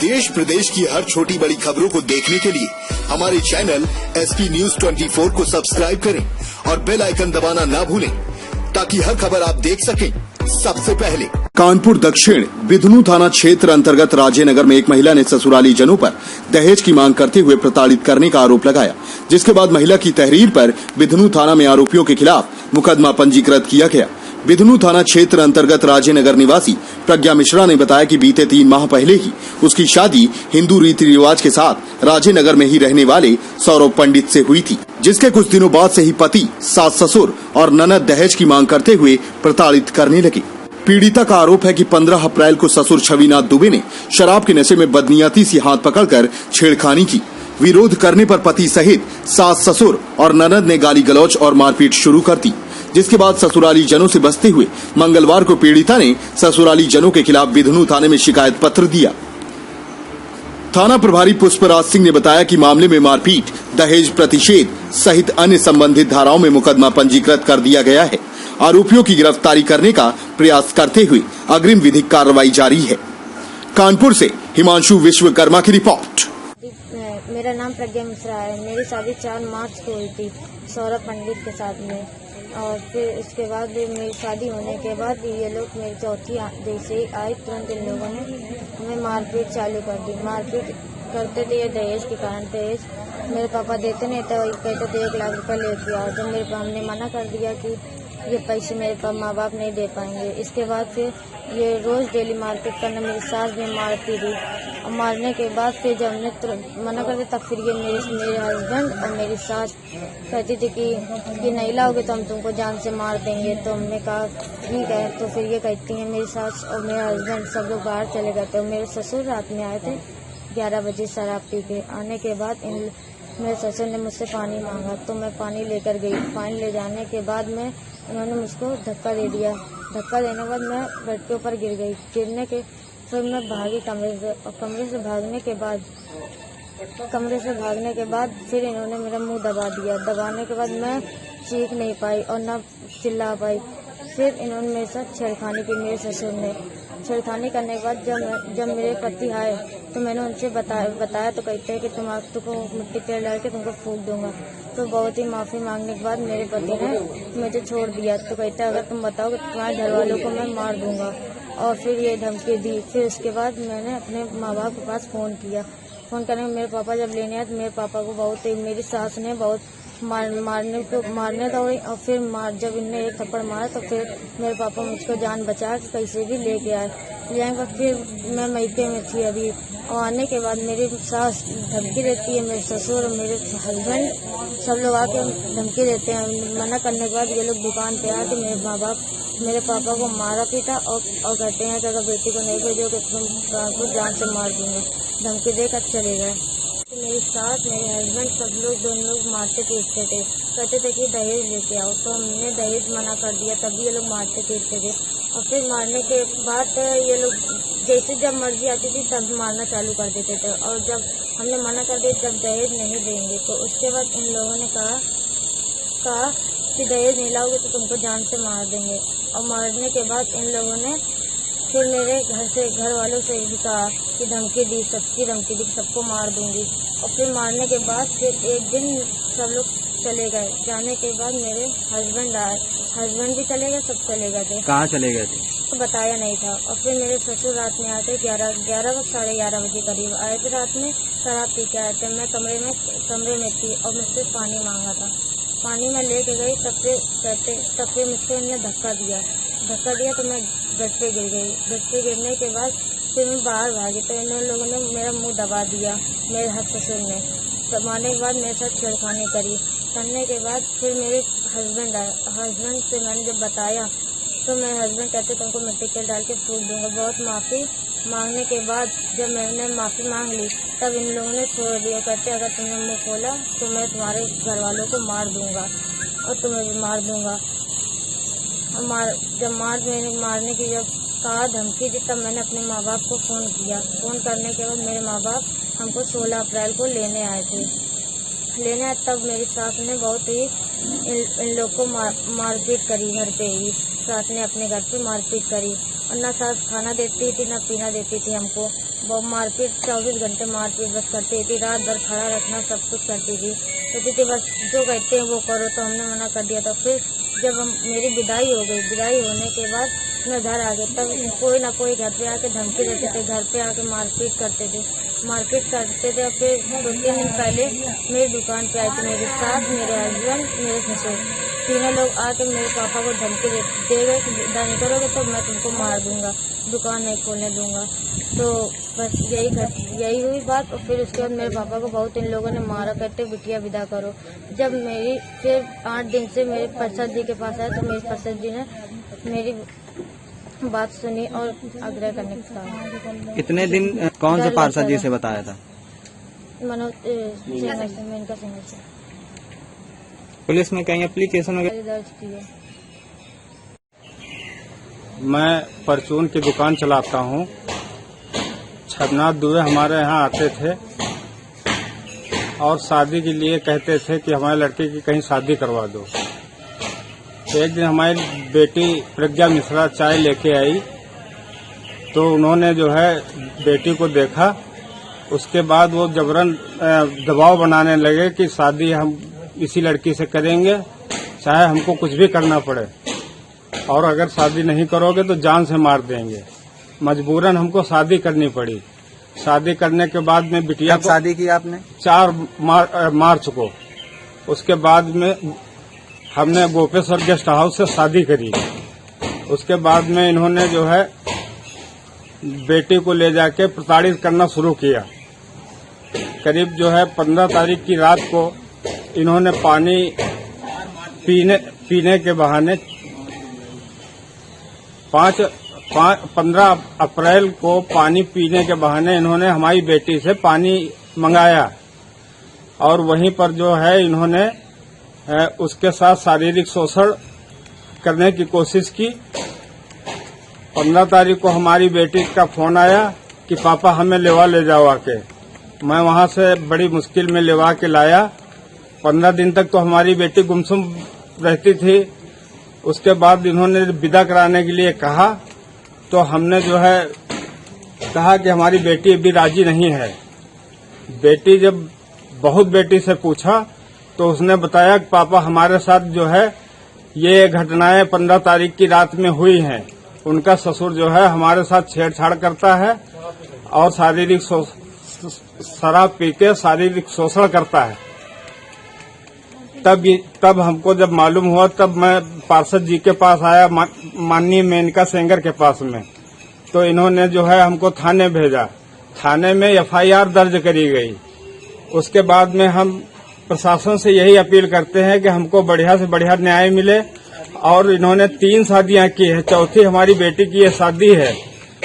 देश प्रदेश की हर छोटी बड़ी खबरों को देखने के लिए हमारे चैनल SP News 24 को सब्सक्राइब करें और बेल आइकन दबाना ना भूलें ताकि हर खबर आप देख सकें सबसे पहले। कानपुर दक्षिण बिधनू थाना क्षेत्र अंतर्गत राजेनगर में एक महिला ने ससुराली जनों पर दहेज की मांग करते हुए प्रताड़ित करने का आरोप लगाया, जिसके बाद महिला की तहरीर पर बिधनू थाना में आरोपियों के खिलाफ मुकदमा पंजीकृत किया गया। बिधनू थाना क्षेत्र अंतर्गत राजेनगर निवासी प्रज्ञा मिश्रा ने बताया कि बीते 3 माह पहले ही उसकी शादी हिंदू रीति रिवाज के साथ राजेनगर में ही रहने वाले सौरभ पंडित से हुई थी, जिसके कुछ दिनों बाद से ही पति, सास ससुर और ननद दहेज की मांग करते हुए प्रताड़ित करने लगे। पीड़िता का आरोप है कि 15 अप्रैल को ससुर छविनाथ दुबे ने शराब के नशे में बदनीयती से हाथ पकड़कर छेड़खानी की। विरोध करने पर पति सहित सास ससुर और ननद ने गाली गलौज और मारपीट शुरू कर दी, जिसके बाद ससुराली जनों से बचते हुए मंगलवार को पीड़िता ने ससुराली जनों के खिलाफ बिधनू थाने में शिकायत पत्र दिया। थाना प्रभारी पुष्पराज सिंह ने बताया कि मामले में मारपीट, दहेज प्रतिषेध सहित अन्य संबंधित धाराओं में मुकदमा पंजीकृत कर दिया गया है। आरोपियों की गिरफ्तारी करने का प्रयास करते हुए अग्रिम विधिक कार्रवाई जारी है। कानपुर से हिमांशु विश्वकर्मा की रिपोर्ट। मेरा नाम प्रज्ञा मिश्रा है। मेरी शादी 4 मार्च को हुई थी सौरभ पंडित के साथ में, और फिर उसके बाद मेरी शादी होने के बाद ये लोग मेरी चौथी जैसे ही आई तुरंत इन लोगों ने हमें मारपीट चालू कर दी। मारपीट करते थे ये दहेज के कारण। दहेज मेरे पापा देते नहीं थे, कहते थे 1 लाख रुपये लेके आओ। जब मेरे पापा ने मना कर दिया कि ये पैसे मेरे माँ बाप नहीं दे पाएंगे, इसके बाद फिर ये रोज डेली मारपीट करना। मेरी सास भी मारती थी, और मारने के बाद फिर जब हमने मना कर दिया तब फिर ये मेरे हस्बैंड और मेरी सास कहती थी कि नहीं लाओगे तो हम तुमको जान से मार देंगे। तो हमने कहा ठीक है। तो फिर ये कहती हैं मेरी सास और मेरे हस्बैंड सब लोग बाहर चले गए थे। मेरे ससुर रात में आए थे 11 बजे शराब पी के। आने के बाद मेरे ससुर ने मुझसे पानी मांगा तो मैं पानी लेकर गई। पानी ले जाने के बाद उन्होंने मुझको धक्का दे दिया। धक्का देने के बाद मैं बेड के ऊपर गिर गई। गिरने के फिर मैं भागी कमरे से, और कमरे से भागने के बाद फिर इन्होंने मेरा मुंह दबा दिया। दबाने के बाद मैं चीख नहीं पाई और ना चिल्ला पाई। फिर इन्होंने मेरे साथ छेड़खानी की। मेरे ससुर ने छेड़खानी करने के बाद जब मेरे पति आए तो मैंने उनसे बताया तो कहते हैं कि तुमको मिट्टी तेल डाल के तुमको फूंक दूंगा। तो बहुत ही माफ़ी मांगने के बाद मेरे पति ने मुझे छोड़ दिया। तो कहता है अगर तुम बताओगे तो तुम्हारे घर वालों को मैं मार दूंगा, और फिर ये धमकी दी। फिर उसके बाद मैंने अपने माँ बाप के पास फ़ोन किया। फ़ोन करने में मेरे पापा जब लेने आए तो मेरे पापा को बहुत ही मेरी सास ने बहुत मारने दौड़ी, और फिर जब इनने 1 थप्पड़ मारा तो फिर मेरे पापा मुझको जान बचा के कैसे भी लेके आए। ले आए फिर मैं मैके में थी अभी, और आने के बाद मेरी सास धमकी देती है, मेरे ससुर और मेरे हस्बैंड सब लोग आके धमकी देते हैं। मना करने के बाद ये लोग दुकान पे आके मेरे पापा को मारा पीटा और कहते हैं कि अगर बेटी को नहीं भेजोगे तो तुमको जान से मार दूंगा। धमकी देकर चले गए। मेरी सास मेरे हस्बैंड सब लोग दोनों लोग मारते पीटते थे, कहते थे कि दहेज लेके आओ। तो हमने दहेज मना कर दिया, तभी ये लोग मारते पीटते थे। और फिर मारने के बाद ये लोग जैसे जब मर्जी आती थी तब मारना चालू कर देते थे। और जब हमने मना कर दिया जब दहेज नहीं देंगे, तो उसके बाद इन लोगों ने कहा कि दहेज नहीं लाओगे तो तुमको जान से मार देंगे। और मारने के बाद इन लोगों ने फिर मेरे घर वालों से भी कहा कि धमकी दी, सबकी धमकी दी, सबको मार दूंगी। और फिर मारने के बाद फिर एक दिन सब लोग चले गए। जाने के बाद मेरे हस्बैंड आए, हस्बैंड भी चले गए, सब चले गए थे। कहाँ चले गए थे? तो बताया नहीं था। और फिर मेरे ससुर रात में आए थे 11 बजे करीब आए थे। रात में शराब पी के आए थे। मैं कमरे में थी और मुझसे पानी मांगा था। पानी में लेके गई, तब फिर मुझको इन्होंने धक्का दिया तो मैं बेड पे गिर गई। बेड पे गिरने के बाद फिर मैं बाहर भागी तो इन लोगों ने मेरा मुंह दबा दिया, मेरे ससुर ने। दबाने के बाद मेरे साथ छेड़खानी करने के बाद फिर मेरे हस्बैंड आए। हस्बैंड से मैंने जब बताया तो मेरे हस्बैंड कहते तुमको मिट्टी तेल डाल के फूंक दूंगा। बहुत माफ़ी मांगने के बाद जब मैंने माफ़ी मांग ली तब इन लोगों ने छोड़ दिया। कहते अगर तुमने मुँह खोला तो मैं तुम्हारे घर वालों को मार दूंगा और तुम्हें भी मार दूंगा। जब मारने की जब कहा धमकी दी तब मैंने अपने माँ बाप को फ़ोन किया। फ़ोन करने के बाद मेरे माँ बाप हमको 16 अप्रैल को लेने आए थे। तब मेरी सास ने बहुत ही इन लोग को मारपीट करी। घर पे ही सास ने अपने घर पे मारपीट करी, और ना सास खाना देती थी ना पीना देती थी हमको। वो मारपीट 24 घंटे मारपीट बस करती थी, रात भर खड़ा रखना सब कुछ करती थी। कहती थी बस जो कहते हैं वो करो, तो हमने मना कर दिया था। फिर जब मेरी विदाई हो गई, विदाई होने के बाद मैं घर आ गई, तब कोई ना कोई घर पे आके धमकी देते थे, घर पे आके मारपीट करते थे। फिर 2-3 दिन पहले मेरी दुकान पे आए थे मेरे साथ, मेरे हस्बैंड, मेरे ससुर, तीनों लोग आके मेरे पापा को धमकी दे गए कि विदा नहीं करोगे तो मैं तुमको मार दूंगा, दुकान नहीं खोलने दूंगा। तो बस यही हुई बात। और फिर उसके बाद मेरे पापा को बहुत इन लोगों ने मारा, कहते बिटिया विदा करो। जब मेरी फिर 8 दिन से मेरे पार्षद जी के पास आए, तो मेरे पार्षद जी ने मेरी बात सुनी और आग्रह करने का कहा। कितने दिन कौन से पार्षद जी से बताया था? मनोज सिंह से, मेनका सिंह से। पुलिस में कहीं एप्लीकेशन वगैरह दर्ज की है। मैं परचून की दुकान चलाता हूँ। छबनाथ दुबे हमारे यहाँ आते थे और शादी के लिए कहते थे कि हमारे लड़के की कहीं शादी करवा दो। तो एक दिन हमारी बेटी प्रज्ञा मिश्रा चाय लेके आई, तो उन्होंने जो है बेटी को देखा। उसके बाद वो जबरन दबाव बनाने लगे कि शादी हम इसी लड़की से करेंगे, चाहे हमको कुछ भी करना पड़े, और अगर शादी नहीं करोगे तो जान से मार देंगे। मजबूरन हमको शादी करनी पड़ी। शादी करने के बाद में बिटिया को शादी की आपने? 4 मार्च को। उसके बाद में हमने गोपेश्वर गेस्ट हाउस से शादी करी। उसके बाद में इन्होंने जो है बेटी को ले जाके प्रताड़ित करना शुरू किया। करीब जो है 15 तारीख की रात को इन्होंने पानी पीने के बहाने 15 अप्रैल को पानी पीने के बहाने इन्होंने हमारी बेटी से पानी मंगाया और वहीं पर जो है इन्होंने उसके साथ शारीरिक शोषण करने की कोशिश की। 15 तारीख को हमारी बेटी का फोन आया कि पापा हमें लेवा ले जाओ आके। मैं वहां से बड़ी मुश्किल में लेवा के लाया। 15 दिन तक तो हमारी बेटी गुमसुम रहती थी। उसके बाद इन्होंने विदा कराने के लिए कहा, तो हमने जो है कहा कि हमारी बेटी अभी राजी नहीं है। बेटी जब बहुत बेटी से पूछा तो उसने बताया कि पापा हमारे साथ जो है ये घटनाएं 15 तारीख की रात में हुई हैं। उनका ससुर जो है हमारे साथ छेड़छाड़ करता है और शराब पी के शारीरिक शोषण करता है। तब हमको जब मालूम हुआ, तब मैं पार्षद जी के पास आया, माननीय मेनका सेंगर के पास में। तो इन्होंने जो है हमको थाने भेजा। थाने में एफआईआर दर्ज करी गई। उसके बाद में हम प्रशासन से यही अपील करते हैं कि हमको बढ़िया से बढ़िया न्याय मिले। और इन्होंने 3 शादियां की है, चौथी हमारी बेटी की ये शादी है।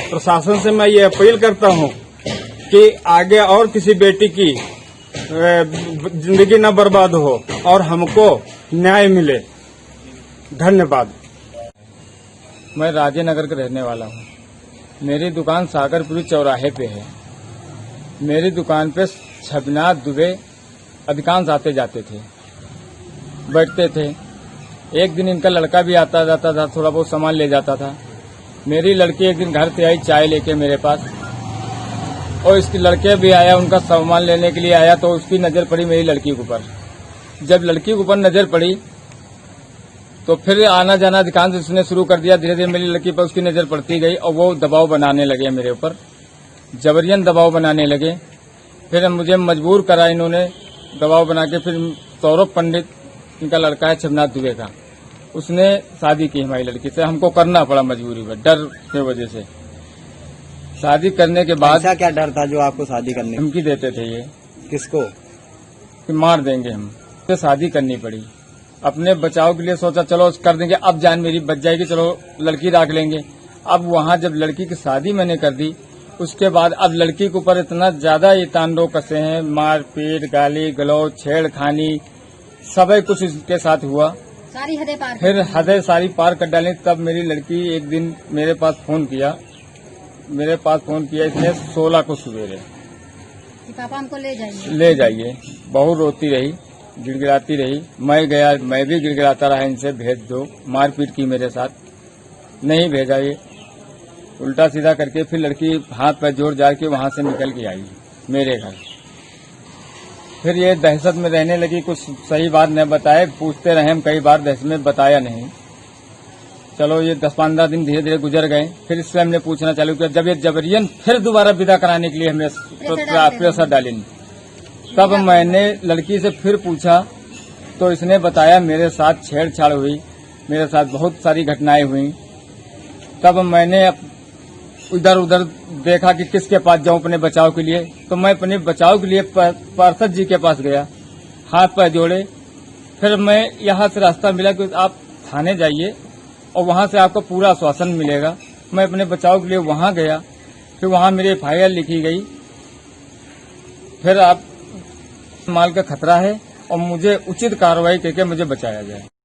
प्रशासन से मैं ये अपील करता हूँ कि आगे और किसी बेटी की जिंदगी न बर्बाद हो और हमको न्याय मिले। धन्यवाद। मैं राजेनगर का रहने वाला हूँ। मेरी दुकान सागरपुरी चौराहे पे है। मेरी दुकान पे छबनाथ दुबे अधिकांश आते जाते थे, बैठते थे। एक दिन इनका लड़का भी आता जाता था, थोड़ा बहुत सामान ले जाता था। मेरी लड़की एक दिन घर से आई चाय लेके मेरे पास, और इसके लड़के भी आया, उनका सामान लेने के लिए आया। तो उसकी नजर पड़ी मेरी लड़की के ऊपर। जब लड़की के ऊपर नजर पड़ी तो फिर आना जाना अधिकांश उसने शुरू कर दिया। धीरे धीरे मेरी लड़की पर उसकी नजर पड़ती गई और वो दबाव बनाने लगे मेरे ऊपर, जबरियन दबाव बनाने लगे। फिर मुझे मजबूर करा इन्होंने दबाव बना के। फिर सौरभ पंडित, इनका लड़का है छबनाथ दुबे का, उसने शादी की हमारी लड़की से। हमको करना पड़ा मजबूरी में, डर की वजह से। शादी करने के बाद ऐसा क्या डर था जो आपको शादी करने? धमकी देते थे ये किसको? कि मार देंगे हम। तो शादी करनी पड़ी। अपने बचाव के लिए सोचा चलो कर देंगे, अब जान मेरी बच जाएगी, चलो लड़की रख लेंगे। अब वहां जब लड़की की शादी मैंने कर दी, उसके बाद अब लड़की के ऊपर इतना ज्यादा ये तांडव कसे हैं, मारपीट, गाली गलौज, छेड़खानी, सब कुछ इसके साथ हुआ। सारी हदें पार, फिर हदें सारी पार कर डाली। तब मेरी लड़की एक दिन मेरे पास फोन किया इसने 16 को सवेरे, पापा हमको ले जाइए। बहुत रोती रही, गिड़गिड़ाती रही। मैं गया, मैं भी गिड़गिड़ाता रहा, इनसे भेज दो। मारपीट की मेरे साथ, नहीं भेजा ये। उल्टा सीधा करके फिर लड़की हाथ पैर जोड़ जाड़ के वहां से निकल के आई मेरे घर। फिर ये दहशत में रहने लगी, कुछ सही बात न बताए, पूछते रहे हम कई बार, दहशत में बताया नहीं। चलो ये 10-15 दिन धीरे धीरे गुजर गए। फिर इससे हमने पूछना चालू किया, जब ये जबरियन फिर दोबारा विदा कराने के लिए हमें प्रेशर डाली, तब मैंने लड़की से फिर पूछा तो इसने बताया मेरे साथ छेड़छाड़ हुई, मेरे साथ बहुत सारी घटनाएं हुई। तब मैंने इधर उधर देखा कि किसके पास जाऊं अपने बचाव के लिए, तो मैं अपने बचाव के लिए पार्षद जी के पास गया, हाथ पैर जोड़े। फिर मैं यहाँ से रास्ता मिला कि आप थाने जाइए और वहां से आपको पूरा आश्वासन मिलेगा। मैं अपने बचाव के लिए वहां गया, फिर वहां मेरी FIR लिखी गई। फिर आप माल का खतरा है और मुझे उचित कार्रवाई करके मुझे बचाया जाए।